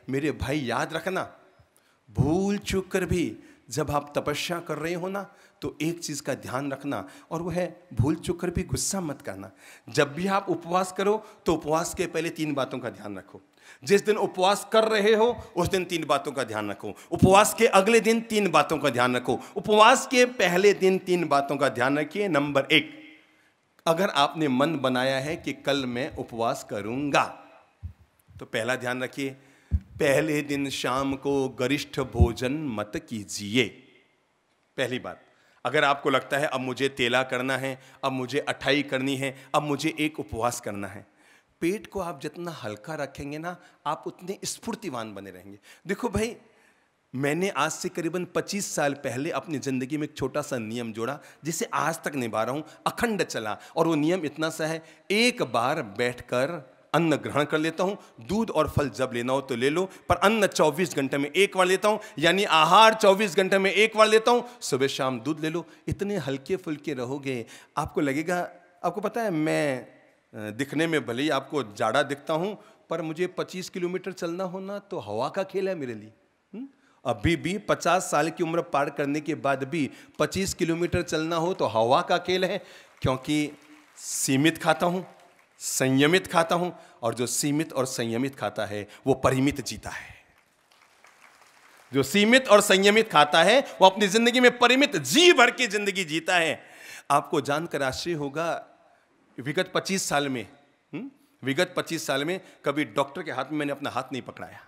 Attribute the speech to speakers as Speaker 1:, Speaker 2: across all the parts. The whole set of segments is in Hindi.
Speaker 1: मेरे भाई याद रखना, भूल चूक कर भी जब आप तपस्या कर रहे हो ना, तो एक चीज का ध्यान रखना, और वो है भूल चूक कर भी गुस्सा मत करना। जब भी आप उपवास करो तो उपवास के पहले 3 बातों का ध्यान रखो। जिस दिन उपवास कर रहे हो उस दिन 3 बातों का ध्यान रखो। उपवास के अगले दिन 3 बातों का ध्यान रखो। उपवास के पहले दिन 3 बातों का ध्यान रखिए। नंबर 1, अगर आपने मन बनाया है कि कल मैं उपवास करूंगा, तो पहला ध्यान रखिए, पहले दिन शाम को गरिष्ठ भोजन मत कीजिए। पहली बात, अगर आपको लगता है अब मुझे तेला करना है, अब मुझे अठाई करनी है, अब मुझे एक उपवास करना है, पेट को आप जितना हल्का रखेंगे ना, आप उतने स्फूर्तिवान बने रहेंगे। देखो भाई, मैंने आज से करीबन 25 साल पहले अपनी जिंदगी में एक छोटा सा नियम जोड़ा, जिसे आज तक निभा रहा हूं, अखंड चला। और वो नियम इतना सा है, एक बार बैठकर अन्न ग्रहण कर लेता हूं। दूध और फल जब लेना हो तो ले लो, पर अन्न 24 घंटे में एक बार लेता हूं, यानी आहार 24 घंटे में एक बार लेता हूं। सुबह शाम दूध ले लो। इतने हल्के फुल्के रहोगे, आपको लगेगा, आपको पता है मैं दिखने में भले ही आपको जाड़ा दिखता हूं, पर मुझे 25 किलोमीटर चलना होना तो हवा का खेल है मेरे लिए। अभी भी 50 साल की उम्र पार करने के बाद भी 25 किलोमीटर चलना हो तो हवा का खेल है, क्योंकि सीमित खाता हूं, संयमित खाता हूं, और जो सीमित और संयमित खाता है वो परिमित जीता है। जो सीमित और संयमित खाता है वो अपनी जिंदगी में परिमित जी भर की जिंदगी जीता है। आपको जानकर आश्चर्य होगा, विगत 25 साल में कभी डॉक्टर के हाथ में मैंने अपना हाथ नहीं पकड़ाया।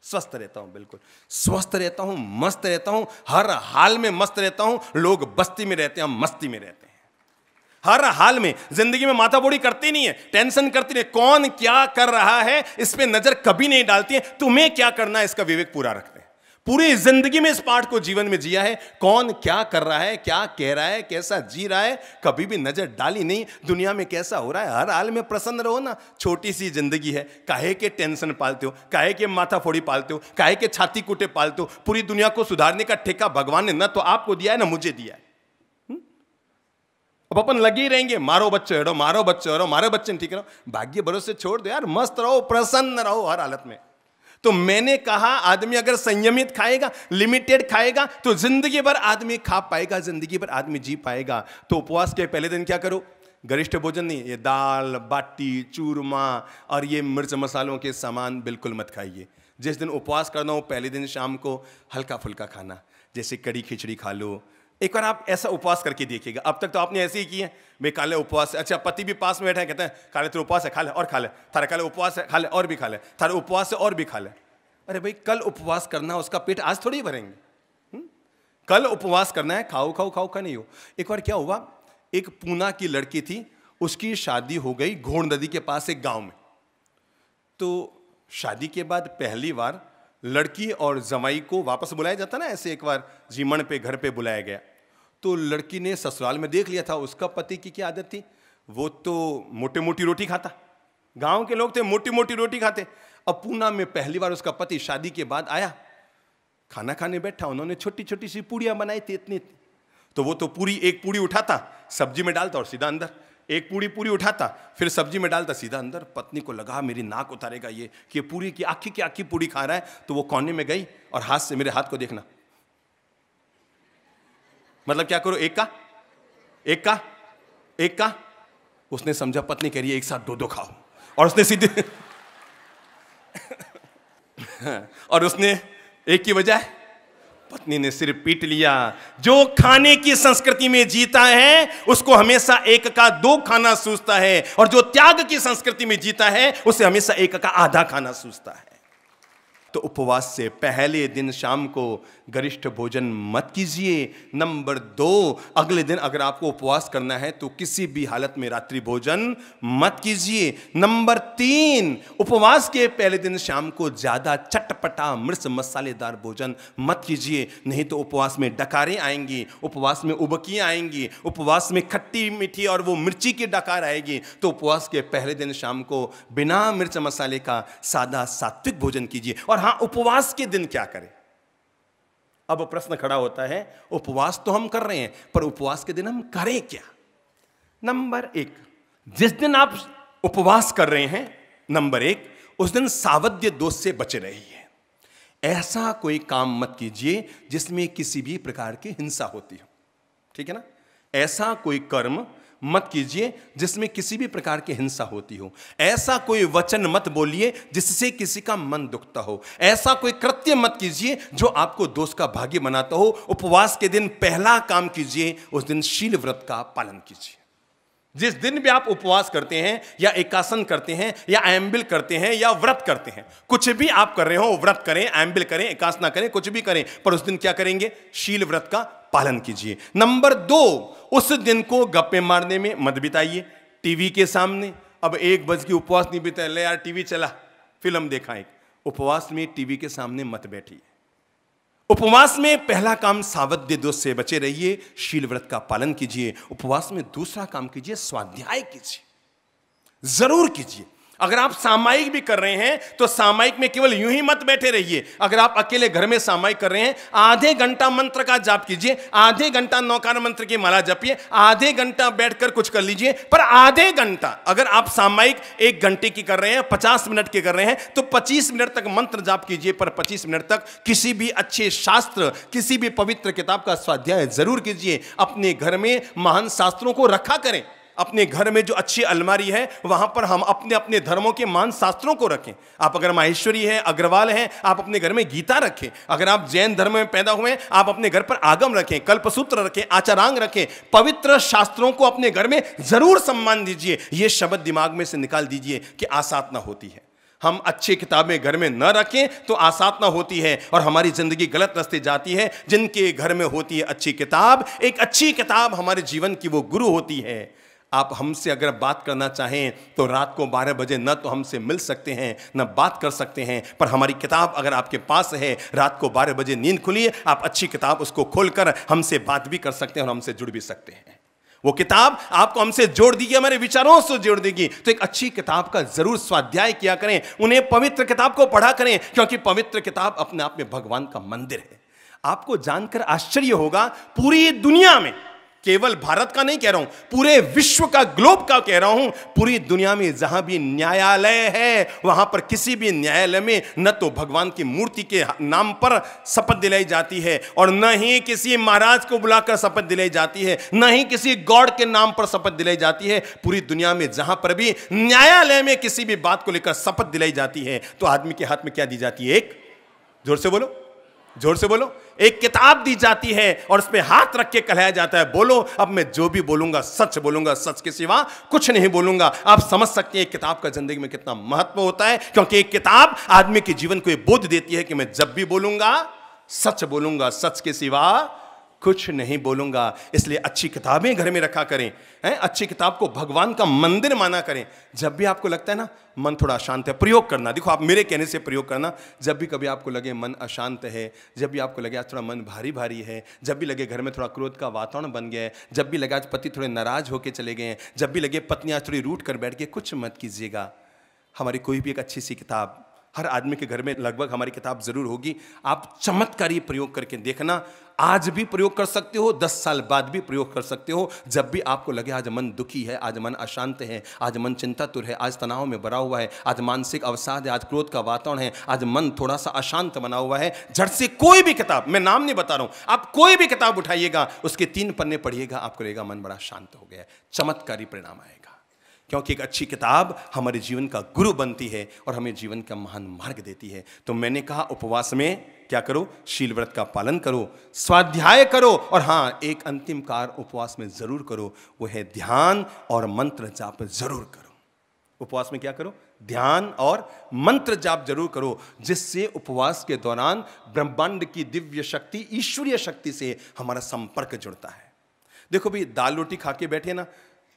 Speaker 1: स्वस्थ रहता हूं, बिल्कुल स्वस्थ रहता हूं, मस्त रहता हूं, हर हाल में मस्त रहता हूं। लोग बस्ती में रहते हैं, हम मस्ती में रहते हैं। हर हाल में जिंदगी में माथाफोड़ी करती नहीं है, टेंशन करती नहीं, कौन क्या कर रहा है इस पे नजर कभी नहीं डालती है। तुम्हें क्या करना है इसका विवेक पूरा रखते हैं। पूरी जिंदगी में इस पाठ को जीवन में जिया है, कौन क्या कर रहा है, क्या कह रहा है, कैसा जी रहा है, कभी भी नजर डाली नहीं। दुनिया में कैसा हो रहा है, हर हाल में प्रसन्न रहो ना। छोटी सी जिंदगी है, काहे के टेंशन पालते हो, काहे के माथाफोड़ी पालते हो, काहे के छाती कूटे पालते हो। पूरी दुनिया को सुधारने का ठेका भगवान ने न तो आपको दिया है ना मुझे दिया है। अब अपन लगे ही रहेंगे, मारो बच्चे हड़ो, मारो बच्चे हड़ो, मारो बच्चे ठीक रहो। भाग्य भरोसे छोड़ दो यार, मस्त रहो, प्रसन्न रहो हर हालत में। तो मैंने कहा, आदमी अगर संयमित खाएगा, लिमिटेड खाएगा, तो जिंदगी भर आदमी खा पाएगा, जिंदगी भर आदमी जी पाएगा। तो उपवास के पहले दिन क्या करो, गरिष्ठ भोजन नहीं, ये दाल बाटी चूरमा और ये मिर्च मसालों के सामान बिल्कुल मत खाइए। जिस दिन उपवास करना हो पहले दिन शाम को हल्का फुल्का खाना, जैसे कड़ी खिचड़ी खा लो। एक बार आप ऐसा उपवास करके देखिएगा। अब तक तो आपने ऐसे ही किए, भाई काले उपवास है, अच्छा पति भी पास में बैठा है, कहते हैं काले तेरे उपवास है, खा ले और खा ले, थारे काले उपवास है, खा ले और भी खा ले, थारे उपवास है और भी खा ले। अरे भाई कल उपवास करना है, उसका पेट आज थोड़ी भरेंगे। कल उपवास करना है, खाओ खाओ खाओ का नहीं हो। एक बार क्या हुआ, एक पूना की लड़की थी, उसकी शादी हो गई घोड़ नदी के पास एक गांव में। तो शादी के बाद पहली बार लड़की और जमाई को वापस बुलाया जाता ना, ऐसे एक बार जीमण पे घर पे बुलाया गया। तो लड़की ने ससुराल में देख लिया था उसका पति की क्या आदत थी, वो तो मोटी मोटी रोटी खाता, गांव के लोग थे मोटी मोटी रोटी खाते। अब पूना में पहली बार उसका पति शादी के बाद आया, खाना खाने बैठा, उन्होंने छोटी छोटी सी पूड़ियां बनाई थी इतनी, तो वो तो पूरी एक पूड़ी उठाता सब्जी में डालता और सीधा अंदर, एक पूरी उठाता फिर सब्जी में डालता सीधा अंदर। पत्नी को लगा मेरी नाक उतारेगा ये कि पूरी की आखी पूड़ी खा रहा है। तो वो कोने में गई और हाथ से मेरे हाथ को देखना, मतलब क्या करो, एक का। उसने समझा पत्नी कह रही है एक साथ दो खाओ, और उसने सीधे और उसने एक की बजाय पत्नी ने सिर पीट लिया। जो खाने की संस्कृति में जीता है उसको हमेशा एक का दो खाना सूझता है, और जो त्याग की संस्कृति में जीता है उसे हमेशा एक का आधा खाना सूझता है। तो उपवास से पहले दिन शाम को गरिष्ठ भोजन मत कीजिए। नंबर 2, अगले दिन अगर आपको उपवास करना है तो किसी भी हालत में रात्रि भोजन मत कीजिए। नंबर 3, उपवास के पहले दिन शाम को ज्यादा चटपटा मिर्च मसालेदार भोजन मत कीजिए, नहीं तो उपवास में डकारें आएंगी, उपवास में उबकियां आएंगी, उपवास में खट्टी मीठी और वो मिर्ची की डकार आएगी। तो उपवास के पहले दिन शाम को बिना मिर्च मसाले का सादा सात्विक भोजन कीजिए। और हाँ, उपवास के दिन क्या करें? अब प्रश्न खड़ा होता है, उपवास तो हम कर रहे हैं पर उपवास के दिन हम करें क्या? नंबर 1, जिस दिन आप उपवास कर रहे हैं, नंबर 1, उस दिन सावध्य दोष से बचे रहिए। ऐसा कोई काम मत कीजिए जिसमें किसी भी प्रकार की हिंसा होती हो, ठीक है ना। ऐसा कोई कर्म मत कीजिए जिसमें किसी भी प्रकार की हिंसा होती हो। ऐसा कोई वचन मत बोलिए जिससे किसी का मन दुखता हो। ऐसा कोई कृत्य मत कीजिए जो आपको दोष का भागी बनाता हो। उपवास के दिन पहला काम कीजिए, उस दिन शील व्रत का पालन कीजिए। जिस दिन भी आप उपवास करते हैं या एकासन करते हैं या एम्बिल करते हैं या व्रत करते हैं, कुछ भी आप कर रहे हो, व्रत करें, एम्बिल करें, एकासना करें, कुछ भी करें, पर उस दिन क्या करेंगे? शील व्रत का पालन कीजिए। नंबर 2, उस दिन को गप्पे मारने में मत बिताइए, टीवी के सामने। अब 1 बज के उपवास नहीं बिताए, ले यार टीवी चला, फिल्म देखा। एक उपवास में टीवी के सामने मत बैठिए। उपवास में पहला काम सावध्य दोष से बचे रहिए, शील व्रत का पालन कीजिए। उपवास में दूसरा काम कीजिए, स्वाध्याय कीजिए, जरूर कीजिए। अगर आप सामायिक भी कर रहे हैं तो सामायिक में केवल यूं ही मत बैठे रहिए। अगर आप अकेले घर में सामायिक कर रहे हैं, आधे घंटा मंत्र का जाप कीजिए, आधे घंटा नौकार मंत्र की माला जपिए, आधे घंटा बैठकर कुछ कर लीजिए। पर आधे घंटा, अगर आप सामायिक 1 घंटे की कर रहे हैं, 50 मिनट के कर रहे हैं, तो 25 मिनट तक मंत्र जाप कीजिए। पर 25 मिनट तक किसी भी अच्छे शास्त्र, किसी भी पवित्र किताब का स्वाध्याय जरूर कीजिए। अपने घर में महान शास्त्रों को रखा करें। अपने घर में जो अच्छी अलमारी है, वहां पर हम अपने अपने धर्मों के महान शास्त्रों को रखें। आप अगर माहेश्वरी है, अग्रवाल हैं, आप अपने घर में गीता रखें। अगर आप जैन धर्म में पैदा हुए हैं, आप अपने घर पर आगम रखें, कल्पसूत्र रखें, आचारांग रखें। पवित्र शास्त्रों को अपने घर में जरूर सम्मान दीजिए। यह शब्द दिमाग में से निकाल दीजिए कि आसाधना होती है। हम अच्छी किताबें घर में न रखें तो आसाधना होती है और हमारी जिंदगी गलत रास्ते जाती है। जिनके घर में होती है अच्छी किताब, एक अच्छी किताब हमारे जीवन की वो गुरु होती है। आप हमसे अगर बात करना चाहें तो रात को 12 बजे न तो हमसे मिल सकते हैं, न बात कर सकते हैं, पर हमारी किताब अगर आपके पास है, रात को 12 बजे नींद खुली, आप अच्छी किताब उसको खोलकर हमसे बात भी कर सकते हैं और हमसे जुड़ भी सकते हैं। वो किताब आपको हमसे जोड़ देगी, हमारे विचारों से जोड़ देगी। तो एक अच्छी किताब का जरूर स्वाध्याय किया करें, उन्हें पवित्र किताब को पढ़ा करें, क्योंकि पवित्र किताब अपने आप में भगवान का मंदिर है। आपको जानकर आश्चर्य होगा, पूरी दुनिया में, केवल भारत का नहीं कह रहा हूं, पूरे विश्व का, ग्लोब का कह रहा हूं, पूरी दुनिया में जहां भी न्यायालय है, वहां पर किसी भी न्यायालय में न तो भगवान की मूर्ति के नाम पर शपथ दिलाई जाती है और न ही किसी महाराज को बुलाकर शपथ दिलाई जाती है, न ही किसी गॉड के नाम पर शपथ दिलाई जाती है। पूरी दुनिया में जहां पर भी न्यायालय में किसी भी बात को लेकर शपथ दिलाई जाती है तो आदमी के हाथ में क्या दी जाती है? एक, जोर से बोलो, जोर से बोलो, एक किताब दी जाती है और उस पे हाथ रख के कहलाया जाता है, बोलो अब मैं जो भी बोलूंगा सच बोलूंगा, सच के सिवा कुछ नहीं बोलूंगा। आप समझ सकते हैं एक किताब का जिंदगी में कितना महत्व होता है, क्योंकि एक किताब आदमी के जीवन को ये बोध देती है कि मैं जब भी बोलूंगा बोलूंगा, सच के सिवा कुछ नहीं बोलूंगा। इसलिए अच्छी किताबें घर में रखा करें, अच्छी किताब को भगवान का मंदिर माना करें। जब भी आपको लगता है ना मन थोड़ा अशांत है, प्रयोग करना, देखो आप मेरे कहने से प्रयोग करना। जब भी कभी आपको लगे मन अशांत है, जब भी आपको लगे आज थोड़ा मन भारी भारी है, जब भी लगे घर में थोड़ा क्रोध का वातावरण बन गया है, जब भी लगे आज पति थोड़े नाराज होकर चले गए हैं, जब भी लगे पत्नी आज थोड़ी रूठ कर बैठ गई, कुछ मत कीजिएगा। हमारी कोई भी एक अच्छी सी किताब, हर आदमी के घर में लगभग हमारी किताब जरूर होगी। आप चमत्कारी प्रयोग करके देखना, आज भी प्रयोग कर सकते हो, 10 साल बाद भी प्रयोग कर सकते हो। जब भी आपको लगे आज मन दुखी है, आज मन अशांत है, आज मन चिंतातुर है, आज तनाव में भरा हुआ है, आज मानसिक अवसाद है, आज क्रोध का वातावरण है, आज मन थोड़ा सा अशांत बना हुआ है, झट से कोई भी किताब, मैं नाम नहीं बता रहा हूं, आप कोई भी किताब उठाइएगा, उसके 3 पन्ने पढ़िएगा, आपको लगेगा मन बड़ा शांत हो गया, चमत्कारी परिणाम आएगा। क्योंकि एक अच्छी किताब हमारे जीवन का गुरु बनती है और हमें जीवन का महान मार्ग देती है। तो मैंने कहा उपवास में क्या करो? शील व्रत का पालन करो, स्वाध्याय करो, और हाँ, एक अंतिम कार्य उपवास में जरूर करो, वो है ध्यान और मंत्र जाप जरूर करो। उपवास में क्या करो? ध्यान और मंत्र जाप जरूर करो, जिससे उपवास के दौरान ब्रह्मांड की दिव्य शक्ति, ईश्वरीय शक्ति से हमारा संपर्क जुड़ता है। देखो भी, दाल रोटी खा के बैठे ना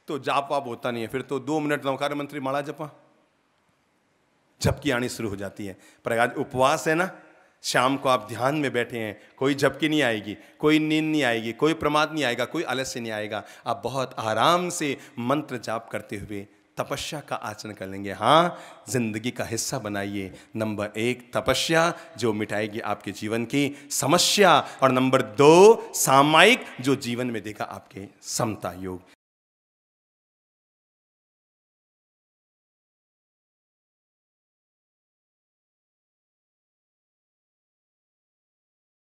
Speaker 1: तो जाप वाप होता नहीं है, फिर तो 2 मिनट नौकार मंत्री माला जपा, झपकी आनी शुरू हो जाती है। पर आज उपवास है ना, शाम को आप ध्यान में बैठे हैं, कोई झपकी नहीं आएगी, कोई नींद नहीं आएगी, कोई प्रमाद नहीं आएगा, कोई आलस्य नहीं आएगा। आप बहुत आराम से मंत्र जाप करते हुए तपस्या का आचरण कर लेंगे। हाँ, जिंदगी का हिस्सा बनाइए। नंबर 1 तपस्या, जो मिटाएगी आपके जीवन की समस्या, और नंबर 2 सामायिक, जो जीवन में देगा आपके समता योग।